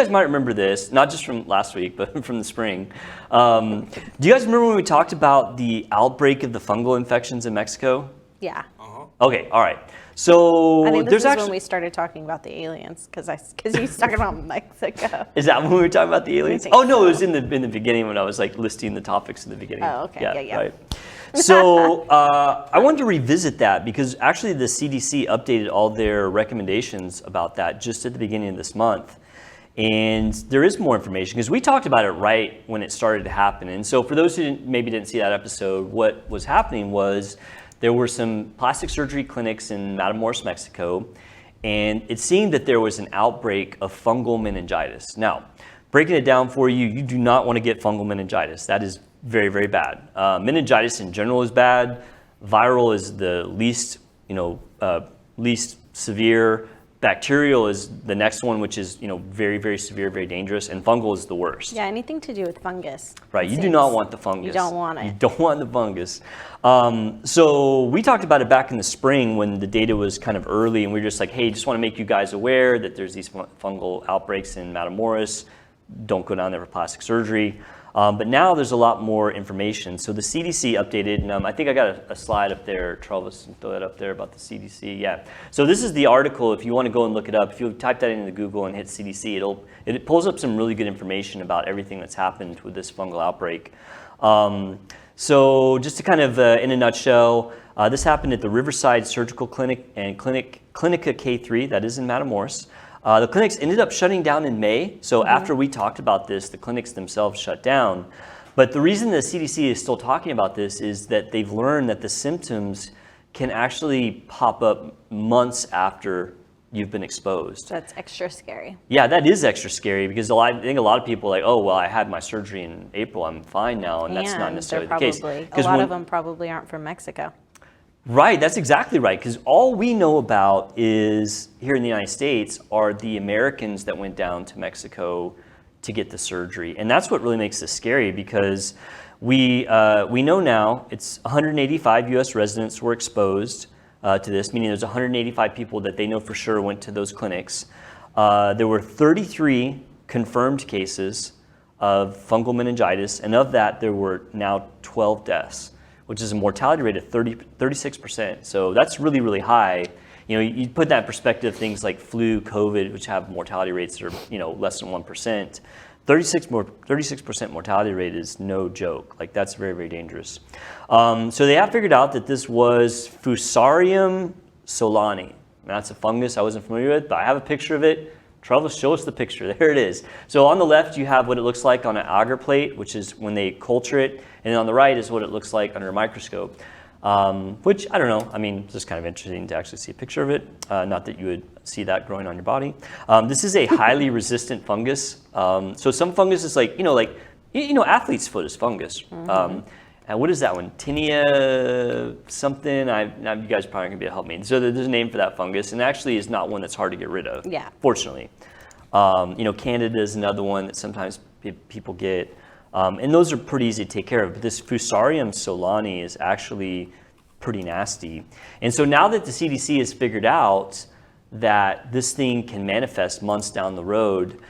guys might remember this, not just from last week, but from the spring. Do you guys remember when we talked about the outbreak of the fungal infections in Mexico? Yeah. Okay, all right. So I think this there's is actually when we started talking about the aliens, because you started about Mexico. Is that when we were talking about the aliens? think Oh no, so. it was in the beginning when I was like listing the topics in the beginning. Oh, okay. Yeah. Right. So I wanted to revisit that because actually the CDC updated all their recommendations about that just at the beginning of this month. And there is more information because we talked about it right when it started to happen. And so for those who maybe didn't see that episode, what was happening was there were some plastic surgery clinics in Matamoros, Mexico, and it seemed that there was an outbreak of fungal meningitis. Now, breaking it down for you, you do not want to get fungal meningitis. That is very, very bad. Meningitis in general is bad. Viral is the least severe. Bacterial is the next one, which is very, very severe, very dangerous, and fungal is the worst. Yeah, anything to do with fungus. Right, you do not want the fungus. You don't want it. You don't want the fungus. So we talked about it back in the spring when the data was kind of early, and we were just like, hey, just want to make you guys aware that there's these fungal outbreaks in Matamoros. Don't go down there for plastic surgery. But now there's a lot more information. So the CDC updated, and I think I got a slide up there. Travis, throw that up there about the CDC. Yeah. So this is the article. If you want to go and look it up, if you type that into Google and hit CDC, it pulls up some really good information about everything that's happened with this fungal outbreak. So just to kind of, in a nutshell, this happened at the Riverside Surgical Clinic and Clinica K3, that is in Matamoros. The clinics ended up shutting down in May. So after we talked about this, the clinics themselves shut down. But the reason the CDC is still talking about this is that they've learned that the symptoms can actually pop up months after you've been exposed. That's extra scary. Yeah, that is extra scary because I think a lot of people are like, oh, well, I had my surgery in April, I'm fine now. And that's not necessarily the case. A lot of them probably aren't from Mexico. Right, that's exactly right. Because all we know about is here in the United States are the Americans that went down to Mexico to get the surgery, and that's what really makes this scary. Because we know now it's 185 U.S. residents were exposed to this, meaning there's 185 people that they know for sure went to those clinics. There were 33 confirmed cases of fungal meningitis, and of that there were now 12 deaths, which is a mortality rate of 36%. So that's really, really high. You put that in perspective, things like flu, COVID, which have mortality rates that are less than 1%. 36% mortality rate is no joke. Like that's very, very dangerous. So they have figured out that this was Fusarium solani. That's a fungus I wasn't familiar with, but I have a picture of it. Travis, show us the picture. There it is. So on the left, you have what it looks like on an agar plate, which is when they culture it. And on the right is what it looks like under a microscope, which I don't know. I mean, it's just kind of interesting to actually see a picture of it. Not that you would see that growing on your body. This is a highly resistant fungus. So some fungus is like athlete's foot is fungus. And what is that one? Tinea something? You guys probably going to be able to help me. So there's a name for that fungus, and actually is not one that's hard to get rid of. Yeah. Fortunately, Candida is another one that sometimes people get, and those are pretty easy to take care of. But this Fusarium solani is actually pretty nasty. And so now that the CDC has figured out that this thing can manifest months down the road,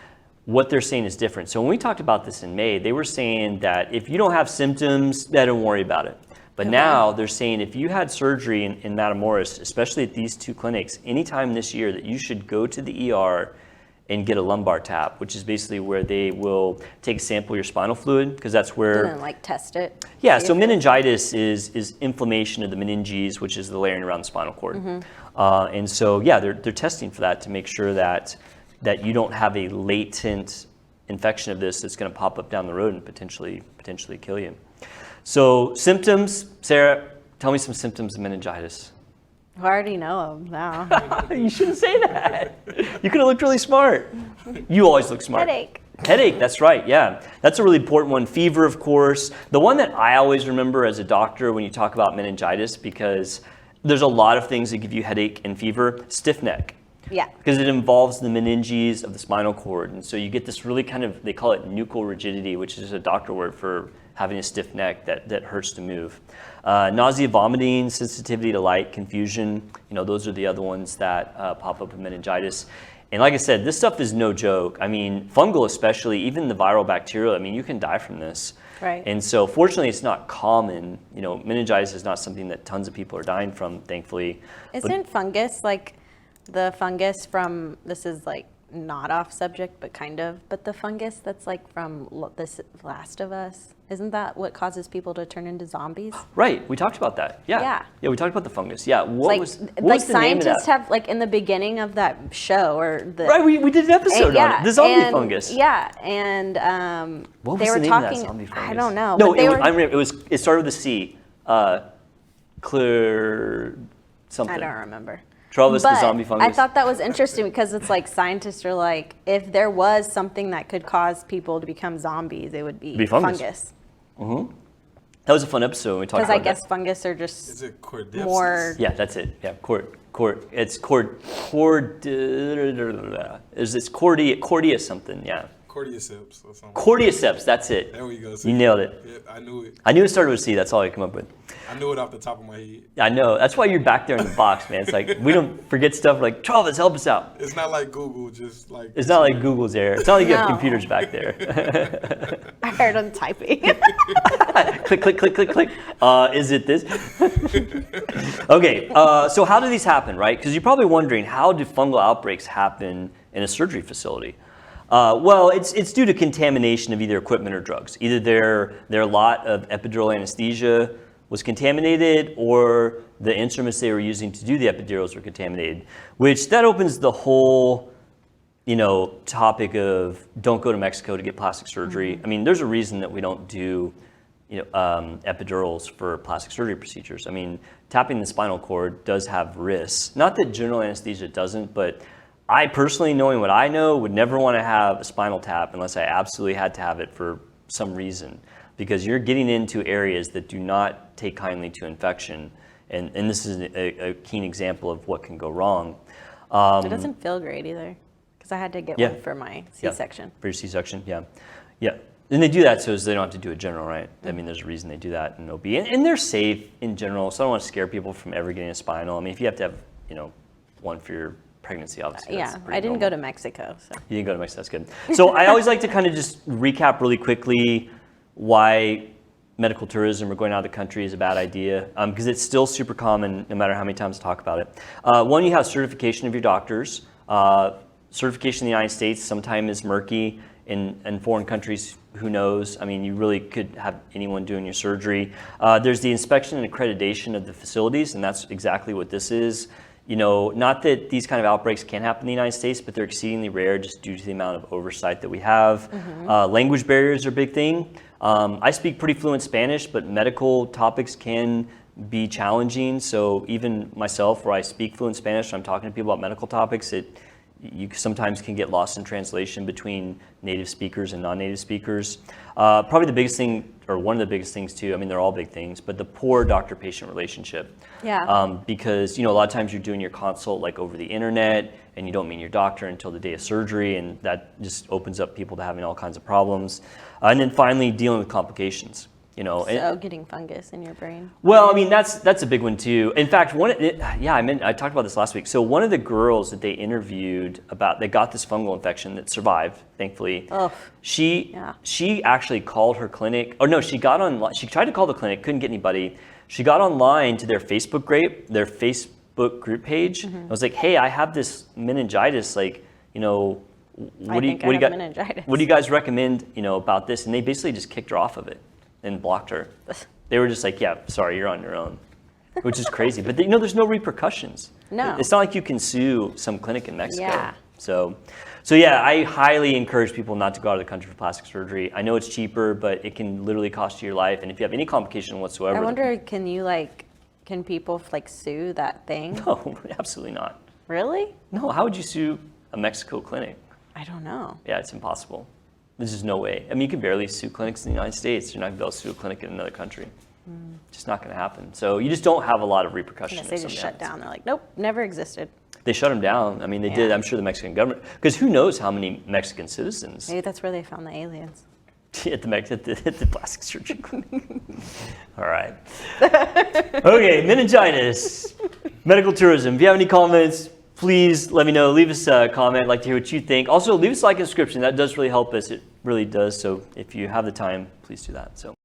what they're saying is different. So when we talked about this in May, they were saying that if you don't have symptoms, don't worry about it. But now they're saying if you had surgery in Matamoros, especially at these two clinics, anytime this year, that you should go to the ER and get a lumbar tap, which is basically where they will take a sample of your spinal fluid, because that's where... And then test it. Yeah, so meningitis is inflammation of the meninges, which is the layering around the spinal cord. And so, yeah, they're testing for that to make sure that you don't have a latent infection of this that's going to pop up down the road and potentially kill you. So symptoms, Sarah, tell me some symptoms of meningitis. I already know them now. You shouldn't say that. You could have looked really smart. You always look smart. Headache, that's right, yeah. That's a really important one. Fever, of course. The one that I always remember as a doctor when you talk about meningitis, because there's a lot of things that give you headache and fever, stiff neck. Yeah. Because it involves the meninges of the spinal cord. And so you get this really kind of, they call it nuchal rigidity, which is a doctor word for having a stiff neck that hurts to move. Nausea, vomiting, sensitivity to light, confusion, those are the other ones that pop up with meningitis. And like I said, this stuff is no joke. I mean, fungal especially, even the viral bacterial, I mean, you can die from this. Right. And so fortunately, it's not common. You know, meningitis is not something that tons of people are dying from, thankfully. Isn't fungus like the fungus from, this is like not off subject, but kind of, but the fungus that's like from this Last of Us, isn't that what causes people to turn into zombies? Right, we talked about that. Yeah. Yeah. Yeah, we talked about the fungus. Yeah, what Like, was like the name of scientists that? have, like in the beginning of that show or the. Right, we did an episode on it, the zombie fungus. Yeah, and What they was were the name talking, of that zombie fungus? I don't know. No, but they I remember, it started with a C. Clear something. I don't remember. Travis, the But zombie fungus. I thought that was interesting because it's like scientists are like, if there was something that could cause people to become zombies, it would be fungus. fungus. That was a fun episode. We talked Because about I guess that. fungus are just Is it cordyceps? more. Yeah, that's it. Yeah, it's cordia something. Yeah, Cordyceps or something. cordyceps. That's it. There we go. You nailed it. Yeah, I knew it. I knew it started with C. That's all I come up with. I knew it off the top of my head. I know. That's why you're back there in the box, man. It's like we don't forget stuff. Like Travis, help us out. It's not like Google, just like. It's not like Google's there. It's not like you have No. computers back there. I heard them typing. Click, click, click, click, click. Is it this? Okay, so how do these happen, right? Because you're probably wondering, how do fungal outbreaks happen in a surgery facility? Well, it's due to contamination of either equipment or drugs. Either their lot of epidural anesthesia was contaminated, or the instruments they were using to do the epidurals were contaminated, which that opens the whole topic of don't go to Mexico to get plastic surgery. I mean, there's a reason that we don't do epidurals for plastic surgery procedures. I mean, tapping the spinal cord does have risks. Not that general anesthesia doesn't, but I personally, knowing what I know, would never want to have a spinal tap unless I absolutely had to have it for some reason, because you're getting into areas that do not take kindly to infection. And this is a keen example of what can go wrong. It doesn't feel great either, because I had to get Yeah. one for my C-section. For your C-section, yeah. Yeah. And they do that so they don't have to do a general, right? I mean, there's a reason they do that in OB. And they're safe in general, so I don't want to scare people from ever getting a spinal. I mean, if you have to have, one for your pregnancy, obviously. Yeah, I didn't go to Mexico. So. You didn't go to Mexico, that's good. So I always like to kind of just recap really quickly why medical tourism or going out of the country is a bad idea, because it's still super common no matter how many times I talk about it. One, you have certification of your doctors. Certification in the United States sometimes is murky. In foreign countries, who knows? I mean, you really could have anyone doing your surgery. There's the inspection and accreditation of the facilities, and that's exactly what this is. Not that these kind of outbreaks can happen in the United States, but they're exceedingly rare just due to the amount of oversight that we have. Language barriers are a big thing. I speak pretty fluent Spanish, but medical topics can be challenging. So even myself, where I speak fluent Spanish, I'm talking to people about medical topics, you sometimes can get lost in translation between native speakers and non-native speakers. Probably the biggest thing, or one of the biggest things too, I mean, they're all big things, but the poor doctor-patient relationship. Yeah. Because, a lot of times you're doing your consult like over the internet, and you don't meet your doctor until the day of surgery, and that just opens up people to having all kinds of problems. And then finally, dealing with complications. So getting fungus in your brain. Well, I mean, that's a big one too. In fact, I talked about this last week. So one of the girls that they interviewed that got this fungal infection that survived, thankfully, she actually called her clinic. Oh no, she got online. She tried to call the clinic, couldn't get anybody. She got online to their Facebook group page. I was like, hey, I have this meningitis. Like, what do you guys recommend? About this? And they basically just kicked her off of it and blocked her. They were just like, yeah, sorry, you're on your own, which is crazy. But there's no repercussions. No. It's not like you can sue some clinic in Mexico. Yeah. So yeah, I highly encourage people not to go out of the country for plastic surgery. I know it's cheaper, but it can literally cost you your life. And if you have any complication whatsoever. I wonder, can people sue that thing? No, absolutely not. Really? No, how would you sue a Mexico clinic? I don't know. Yeah, it's impossible. There's just no way. I mean, you can barely sue clinics in the United States. You're not going to be able to sue a clinic in another country. Just not going to happen. So you just don't have a lot of repercussions. Unless they just shut down. They're like, nope, never existed. They shut them down. I mean, they did. I'm sure the Mexican government, because who knows how many Mexican citizens Maybe that's where they found the aliens. at the plastic surgery clinic. All right. Okay, meningitis, medical tourism. If you have any comments, please let me know. Leave us a comment. I'd like to hear what you think. Also, leave us a like and subscription. That does really help us. It really does. So if you have the time, please do that. So.